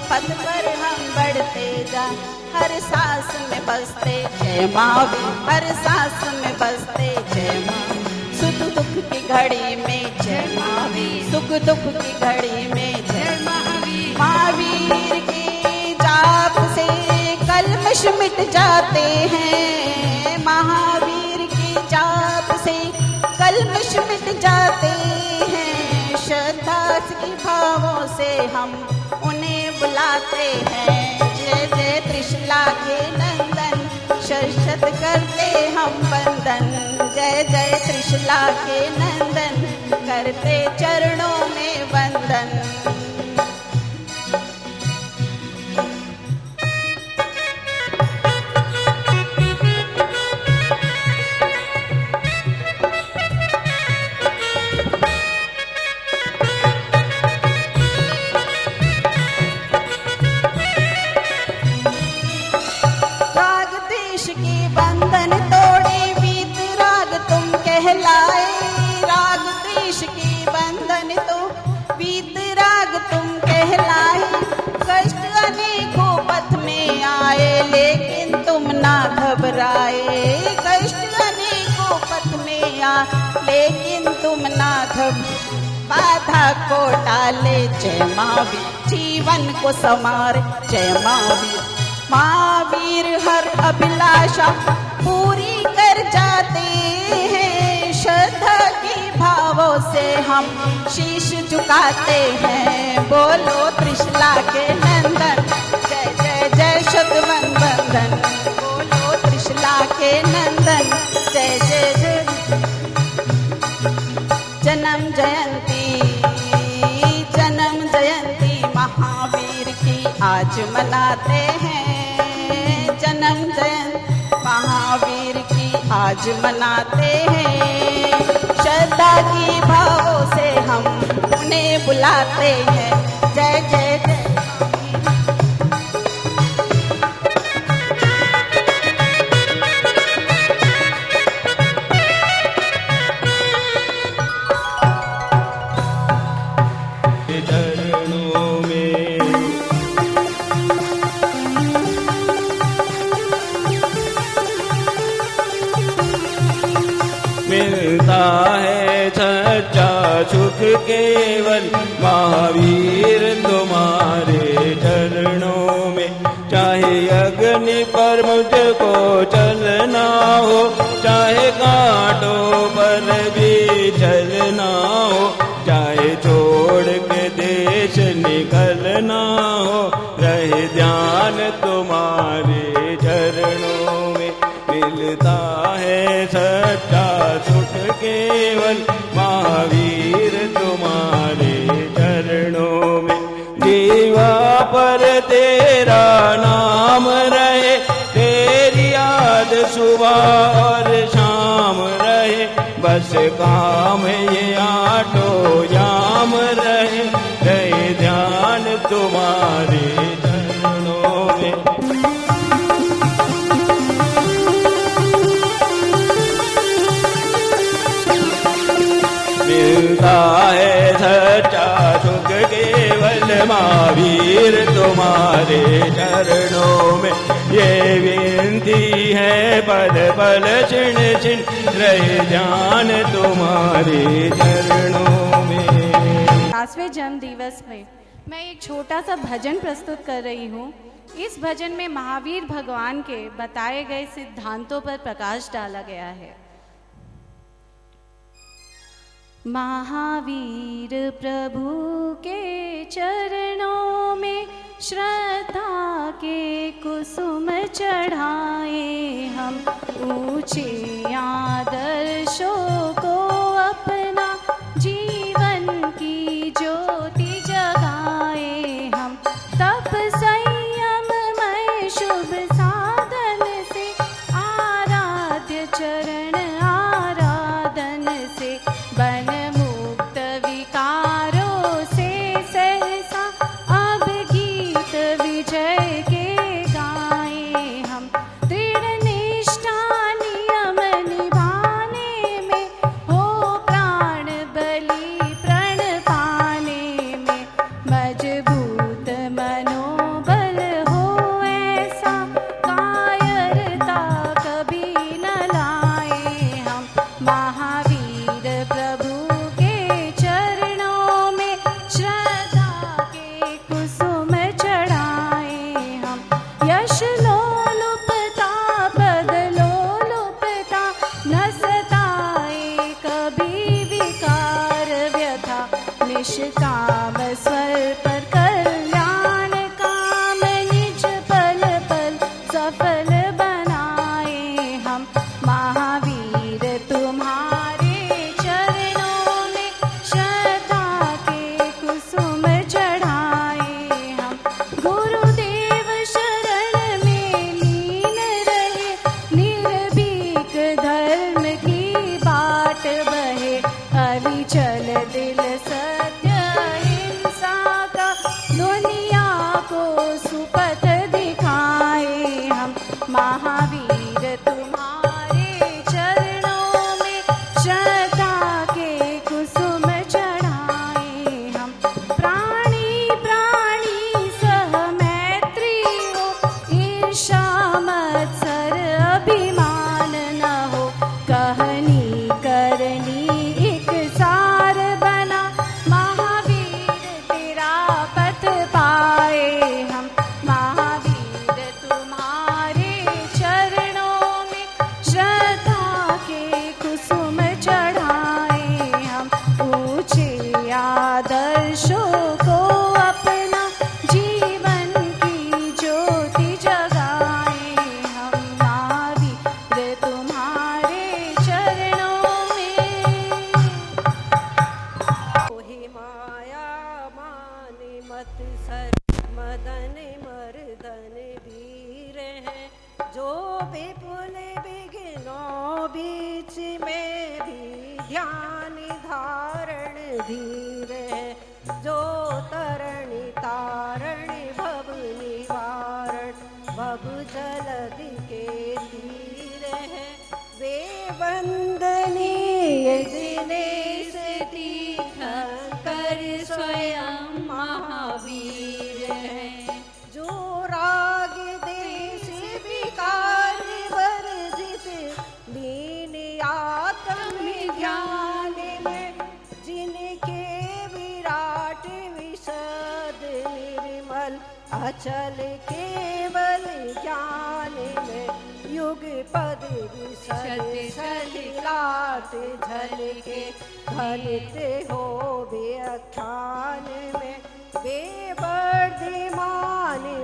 पथ पर हम बढ़ते जाएं। हर सांस में बसते जय महावीर, हर सांस में बसते जय महावीर। सुख दुख की घड़ी में जय महावीर, सुख दुख की घड़ी में जय महावीर। महावीर के जाप से कल्मश मिट जाते हैं, महावीर के जाप से कल्मश मिट जाते हैं। श्रद्धा के भावों से हम उन्हें बुलाते हैं। जय जय त्रिशला के नंदन, शत करते हम वंदन। जय जय त्रिशला के नंदन, करते चरणों में वंदन। राग देश के बंधन तोड़े, वीत राग तुम कहलाए। राग देश के बंधन तो वीत राग तुम कहलाए। कष्ट अनेकों पथ में आए, लेकिन तुम ना घबराए। कष्ट अनेकों पथ में आए, लेकिन तुम ना घबराए। बाधा को टाले जय महावीर, जीवन को संवारे जय महावीर। महावीर हर अभिलाषा पूरी कर जाते हैं। श्रद्धा के भावों से हम शीश झुकाते हैं। बोलो त्रिशला के नंदन, जय जय जय शतवन वंदन। बोलो त्रिशला के नंदन, जय जय जय। जन्म जयंती, जन्म जयंती महावीर की आज मनाते हैं। जन्म जयंती महावीर की आज मनाते हैं। श्रद्धा की भावों से हम उन्हें बुलाते हैं। जय जय जय चरणों में मिलता है सच्चा सुख केवल महावीर तुम्हारे चरणों में। चाहे अग्नि पर मुझको चलना हो, चाहे कांटों पर भी चलना हो, चाहे छोड़ के देश निकलना हो, रहे ध्यान तुम्हारे चरणों में। मिलता है सच्चा सुख केवल महावीर तुम्हारे चरण जीवा पर तेरा नाम रहे, तेरी याद सुबह और शाम रहे, बस काम ये आटो जाम रहे, रहे ध्यान तुम्हारे चरणों में। मिलता है सच्चा सुख केवल महावीर तुम्हारे चरणों में, ये विनती है पल पल क्षण क्षण रहे ध्यान तुम्हारे चरणों में। 50वें जन्म दिवस में मैं एक छोटा सा भजन प्रस्तुत कर रही हूँ। इस भजन में महावीर भगवान के बताए गए सिद्धांतों पर प्रकाश डाला गया है। महावीर प्रभु के चरणों में श्रद्धा के कुसुम चढ़ाए हम, ऊंचे आदर्शों को अपना जीवन की ज्योति जगाए हम, तप संयममय शुभ साधन से आराध्य चरण आराधन से, बन मुक्त विकारों से सहसा अब गीत विजय के गाए हम, दृढ़ निष्ठा नियम निभाने में हो प्राण बलि प्रण पाने में, मजबूत मनोबल हो ऐसा कायरता कभी न लाए हम, महावीर प्रभु के चरणों में श्रद्धा के कुसुम चढ़ाए हम, यश लोलुपता पद लोलुपता न सताए कभी विकार व्यथा, निष्काम स्वर पर कल्याण काम निज पल पल सफल बनाए हम, महावीर तुम्हारे चरणों में श्रद्धा के कुसुम चढ़ाए हम, गुरुदेव शरण में लीन रहे, निर्भीक धर्म की बाट बहे, अविचल दिल सत्य हिंसा का दुनिया को सुपथ दिखाए हम, महावीर तुम्हारे चरणों में श्रद्धा के कुसुम चढ़ाए हम, प्राणी प्राणी सह मैत्री हो, ईर्षा मत्सर अभिमान न हो, कहनी करनी एक सार बना, महावीर तेरा पथ पाए हम, महावीर तुम्हारे चरणों में श्रद्धा के कुसुम चढ़ाए हम, ऊंचे आदर्शों को अपना जीवन की ज्योति जगाए हम, महावीर तुम्हारे चरणों में। मोहि माया मान मत सर मदन मर्दन वीर है, जो विपुल विघ्नों बीच में भी ध्यान धारण धीर है, जो तरण तारण भव निवारण भव जलधि के तीर है, वे वंदनीय दिनेश तीर्थंकर स्वयं महावीर है, जो राग देश विकार वर्जित लीन आत्म ज्ञान में, जिनके विराट विशद निर्मल अचल केवल ज्ञान में, युग पद विशद सलिलाट झलके घनित हो व्याख्यान में, बेवर्धिमान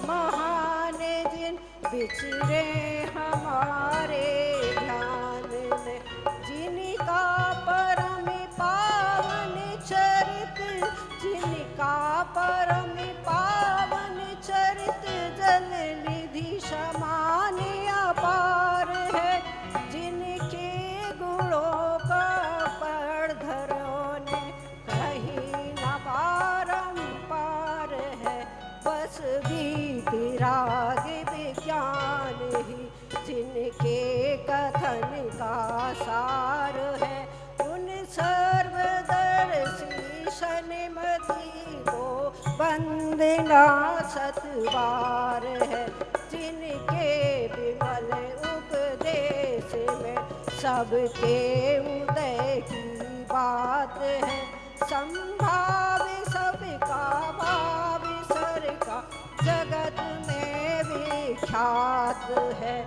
महान जिन विचरे हमारे ध्यान में, जिनका परम पावन चरित, जिनका परम पावन विराग विज्ञान ही जिनके कथन का सार है, उन सर्वदर्शी शनिमति को वंदना सतबार है। जिनके विमल उपदेश में सबके उदय की बात है, संभाव सबका भाव सर का जगत में विख्यात है,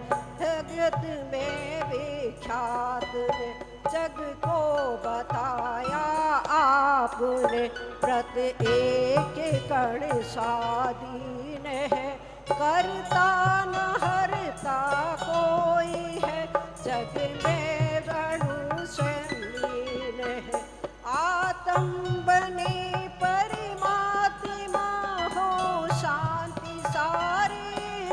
जगत में विख्यात है। जग को बताया आपने प्रत्येक कण स्वाधीन है, करता न हरता कोई है, जग में लीन है। आत्म बने परमात्मा हो, शांति सारे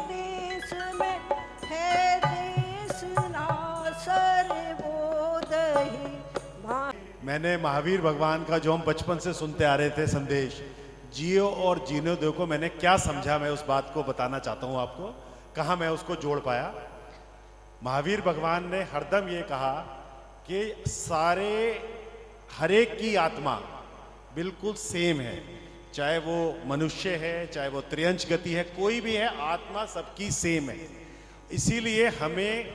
देश में है, देश ना सर्वोदयी। मैंने महावीर भगवान का जो हम बचपन से सुनते आ रहे थे संदेश, जियो और जीने दो को मैंने क्या समझा, मैं उस बात को बताना चाहता हूँ आपको, कहाँ मैं उसको जोड़ पाया। महावीर भगवान ने हरदम ये कहा कि सारे हर एक की आत्मा बिल्कुल सेम है, चाहे वो मनुष्य है, चाहे वो त्रियंश गति है, कोई भी है, आत्मा सबकी सेम है। इसीलिए हमें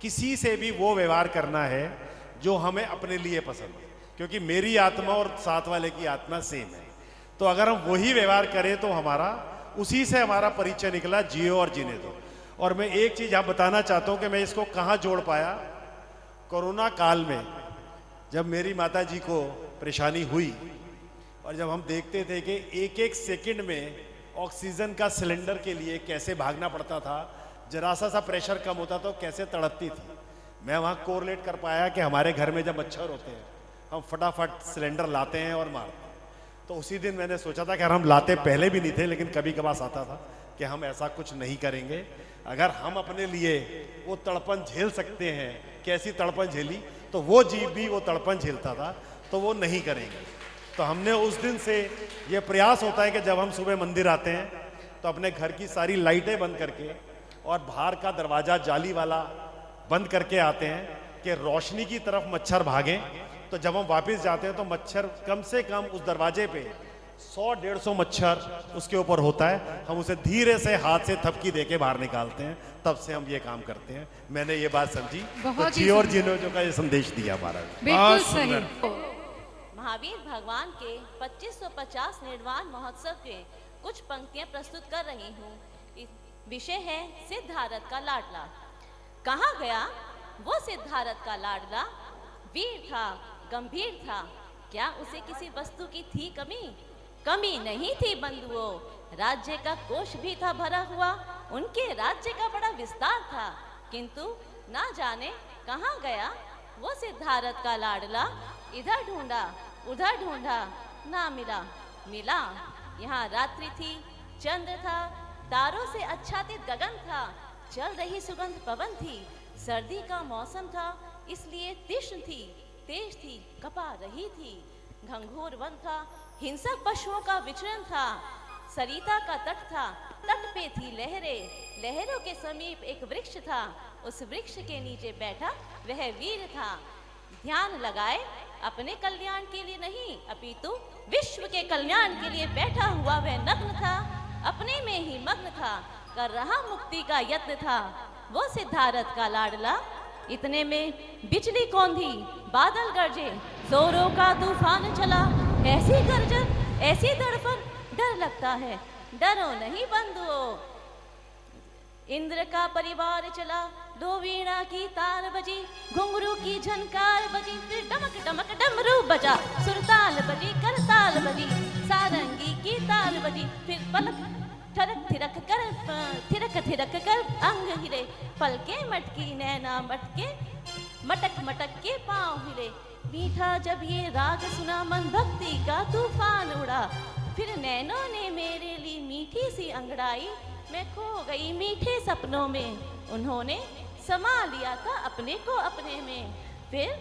किसी से भी वो व्यवहार करना है जो हमें अपने लिए पसंद है, क्योंकि मेरी आत्मा और साथ वाले की आत्मा सेम है। तो अगर हम वही व्यवहार करें तो हमारा उसी से हमारा परिचय निकला, जियो और जीने दो। और मैं एक चीज आप बताना चाहता हूं कि मैं इसको कहां जोड़ पाया। कोरोना काल में जब मेरी माता जी को परेशानी हुई और जब हम देखते थे कि एक एक सेकंड में ऑक्सीजन का सिलेंडर के लिए कैसे भागना पड़ता था, जरा सा प्रेशर कम होता तो कैसे तड़पती थी, मैं वहाँ कोरिलेट कर पाया कि हमारे घर में जब मच्छर होते हैं हम फटाफट सिलेंडर लाते हैं और मारते हैं। तो उसी दिन मैंने सोचा था कि हम लाते पहले भी नहीं थे, लेकिन कभी कभार आता था कि हम ऐसा कुछ नहीं करेंगे। अगर हम अपने लिए वो तड़पन झेल सकते हैं, कैसी तड़पन झेली, तो वो जीव भी वो तड़पन झेलता था, तो वो नहीं करेंगे। तो हमने उस दिन से ये प्रयास होता है कि जब हम सुबह मंदिर आते हैं तो अपने घर की सारी लाइटें बंद करके और बाहर का दरवाज़ा जाली वाला बंद करके आते हैं कि रोशनी की तरफ मच्छर भागें। तो जब हम वापस जाते हैं तो मच्छर कम से कम उस दरवाजे पे 100-150 मच्छर उसके ऊपर होता है, हम उसे धीरे से हाथ से थपकी देके बाहर निकालते हैं, तब से हम ये काम करते हैं। मैंने ये बात समझी, तो जी और जीनोजो का ये संदेश दिया महाराज। बिल्कुल सही। महावीर भगवान के 2550 निर्वाण महोत्सव के कुछ पंक्तियां प्रस्तुत कर रही हूँ। विषय है सिद्धारथ का लाडला। कहाँ गया वो सिद्धारथ का लाडला? वीर था, गंभीर था, क्या उसे किसी वस्तु की थी कमी? कमी नहीं थी बंधुओं, राज्य का कोष भी था भरा हुआ, उनके राज्य का बड़ा विस्तार था। किंतु ना जाने कहाँ गया वो सिद्धारथ का लाडला। इधर ढूंढा उधर ढूंढा, ना मिला। मिला यहाँ रात्रि थी, चंद्र था, तारों से आच्छादित गगन था, चल रही सुगंध पवन थी, सर्दी का मौसम था, इसलिए तीक्ष्ण थी, तेज थी, कपा रही थी। घंघोर वन था, हिंसक पशुओं का विचरण था, सरिता का तट था, तट पे थी लहरें, लहरों के समीप एक वृक्ष था, उस वृक्ष के नीचे बैठा वह वीर था। ध्यान लगाए अपने कल्याण के लिए नहीं, अपितु विश्व के कल्याण के लिए बैठा हुआ वह नग्न था, अपने में ही मग्न था, कर रहा मुक्ति का यत्न था वो सिद्धारथ का लाडला। इतने में बिजली कौंधी, बादल गरजे, जोरों का तूफान चला, ऐसी गर्जन ऐसी तड़पन, डर लगता है, डरो नहीं बंधुओं। इंद्र का परिवार चला, दो वीणा की तार बजी, घुंघरू की झनकार बजी, फिर डमक डमक डमरू बजा, सुरताल बजी, करताल बजी, सारंगी की ताल बजी, फिर पलक थिरक थिरक कर अंग हिले, पलके मटकी नैना मटके, मटक मटक के पांव हिले। मीठा जब ये राग सुना, मन भक्ति का तूफान उड़ा, फिर नैनों ने मेरे लिए मीठी सी अंगड़ाई, मैं खो गई मीठे सपनों में, उन्होंने समा लिया था अपने को अपने में। फिर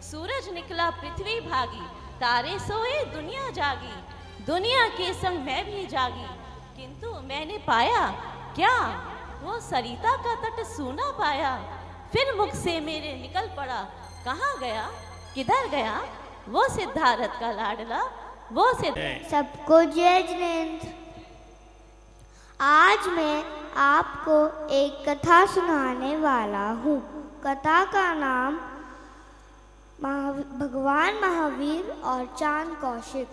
सूरज निकला, पृथ्वी भागी, तारे सोए दुनिया जागी, दुनिया के संग मैं भी जागी, किंतु मैंने पाया क्या वो सरिता का तट सूना पाया। फिर मुख से मेरे निकल पड़ा, कहाँ गया किधर गया वो सिद्धारथ का लाडला, वो सबको जय जिनेंद्र। आज मैं आपको एक कथा सुनाने वाला हूँ। कथा का नाम भगवान महावीर और चांद कौशिक।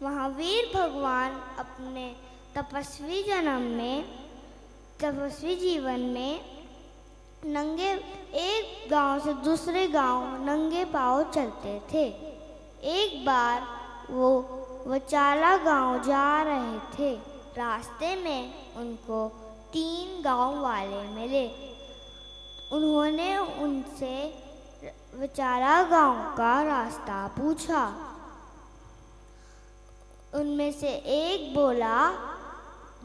महावीर भगवान अपने तपस्वी जीवन में नंगे एक गांव से दूसरे गांव नंगे पांव चलते थे। एक बार वो वचाला गांव जा रहे थे। रास्ते में उनको 3 गांव वाले मिले। उन्होंने उनसे वचाला गांव का रास्ता पूछा। उनमें से एक बोला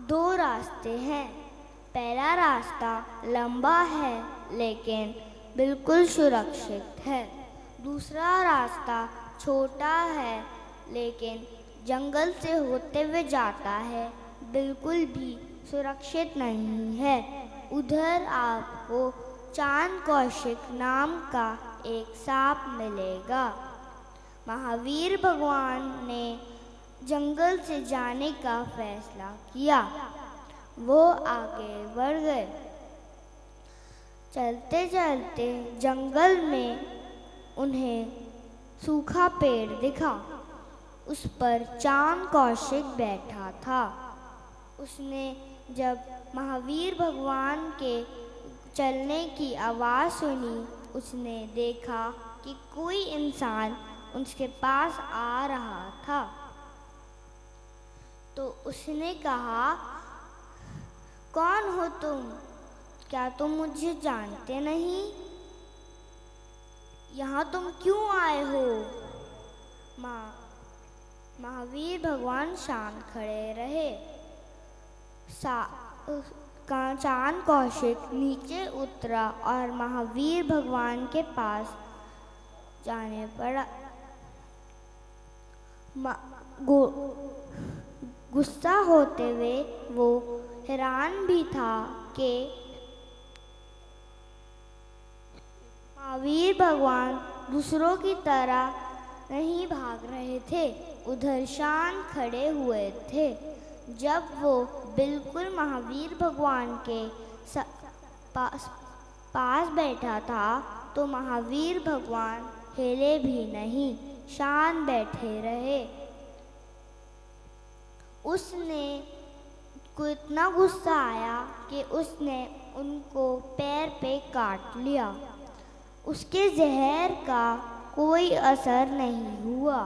2 रास्ते हैं। पहला रास्ता लंबा है लेकिन बिल्कुल सुरक्षित है। दूसरा रास्ता छोटा है लेकिन जंगल से होते हुए जाता है, बिल्कुल भी सुरक्षित नहीं है। उधर आपको चांद कौशिक नाम का एक सांप मिलेगा। महावीर भगवान ने जंगल से जाने का फैसला किया। वो आगे बढ़ गए। चलते चलते जंगल में उन्हें सूखा पेड़ दिखा। उस पर चांद कौशिक बैठा था। उसने जब महावीर भगवान के चलने की आवाज़ सुनी, उसने देखा कि कोई इंसान उसके पास आ रहा था। तो उसने कहा, कौन हो तुम? क्या तुम मुझे जानते नहीं? यहाँ तुम क्यों आए हो? महावीर भगवान शांत खड़े रहे। चांद कौशिक नीचे उतरा और महावीर भगवान के पास जाने पड़ा। गुस्सा होते हुए वो हैरान भी था कि महावीर भगवान दूसरों की तरह नहीं भाग रहे थे, उधर शांत खड़े हुए थे। जब वो बिल्कुल महावीर भगवान के पास बैठा था तो महावीर भगवान हिले भी नहीं, शांत बैठे रहे। उसने को इतना गुस्सा आया कि उसने उनको पैर पे काट लिया। उसके जहर का कोई असर नहीं हुआ।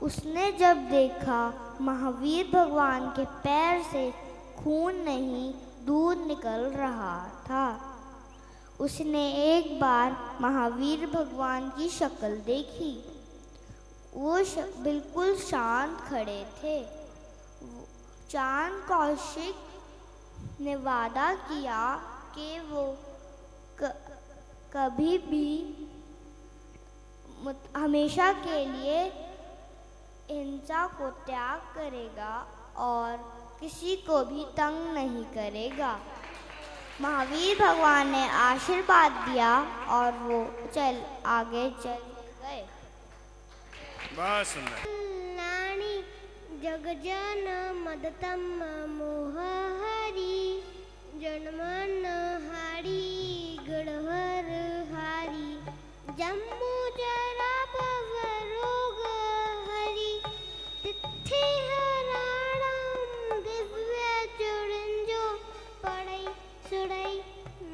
उसने जब देखा महावीर भगवान के पैर से खून नहीं, दूध निकल रहा था, उसने एक बार महावीर भगवान की शक्ल देखी। वो बिल्कुल शांत खड़े थे। चांद कौशिक ने वादा किया कि वो कभी भी हमेशा के लिए हिंसा को त्याग करेगा और किसी को भी तंग नहीं करेगा। महावीर भगवान ने आशीर्वाद दिया और वो आगे चल गए। बहुत सुंदर। नानी जगजन मदतम मोहहरी जनमन हारी गढ़हर हारी जम्मू जरा पवरोग हरी तिथि हराणम दिव्य चुरंजो पड़ई सुड़ई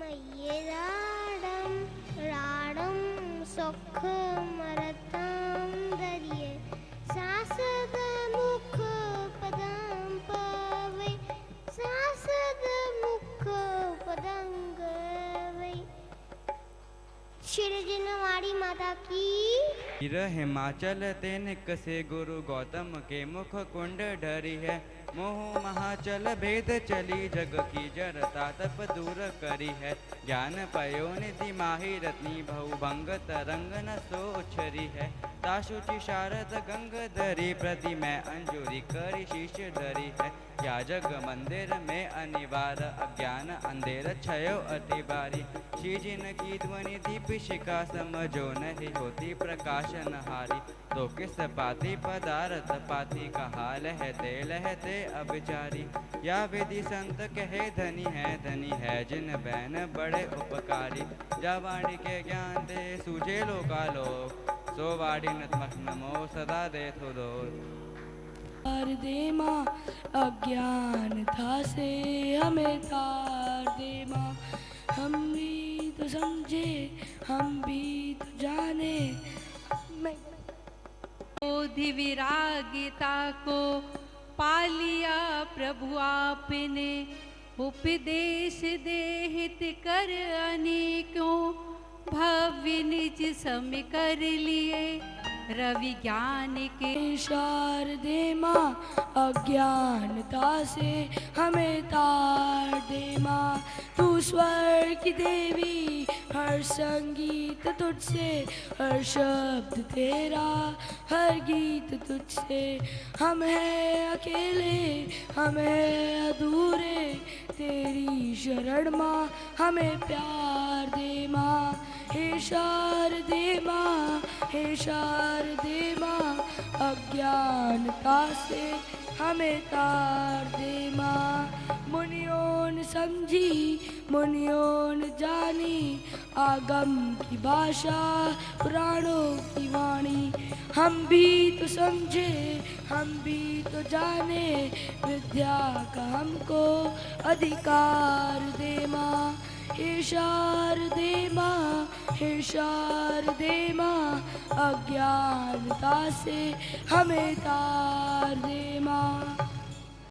मैये राडम राडम सुख मरतम दरिये सासद मुख पदम पवे सासद मुख पदंग वे। श्री जिनवाड़ी माता की। हिमाचल तेन कसे गुरु गौतम के मुख कुंड ढरी है। मोह महाचल भेद चली जग की जरता तप दूर करी है। ज्ञान पयो निधि माही रत्नी बहु भंग तरंग न सो उछरी है। ताशुचि शारद गंगाधरी प्रति मैं अंजुरी करी शीश धरी है। या जग मंदिर में अनिवार्य अज्ञान अंधेर छयो अति बारी। श्री जिन की ध्वनि दीप शिखा समझो नहीं होती प्रकाशन हारी। तो किस पाती पदार्थ पाती कहा लहते लहते अभिचारी। या विधि संत कहे धनी है जिन बैन बड़े उपकारी। जा वाणी के ज्ञान दे सूझे लोकालोक सो वाणी नतमक नमो सदा दे थो दो। दे माँ अज्ञान था से हमें तार दे माँ। हम भी तो समझे हम भी तो जाने। बोधि विरागिता को पालिया प्रभु आपने। उपदेश देहित कर अनेकों भव्य निज सम कर लिए। रवि ज्ञान के शारदे माँ अज्ञानता से हमें तार दे माँ। तू स्वर की देवी हर संगीत तुझसे हर शब्द तेरा हर गीत तुझसे। हम हैं अकेले हम हैं अधूरे तेरी शरण माँ हमें प्यार दे माँ। हे शारदे माँ हे शारदे माँ अज्ञानता से हमें तार दे माँ। मुनियों ने समझी मुनियों ने जानी आगम की भाषा पुराणों की वाणी। हम भी तो समझे हम भी तो जाने विद्या का हमको अधिकार दे माँ। हे शारदे माँ हे शारदे माँ अज्ञानता से हमें तार दे माँ।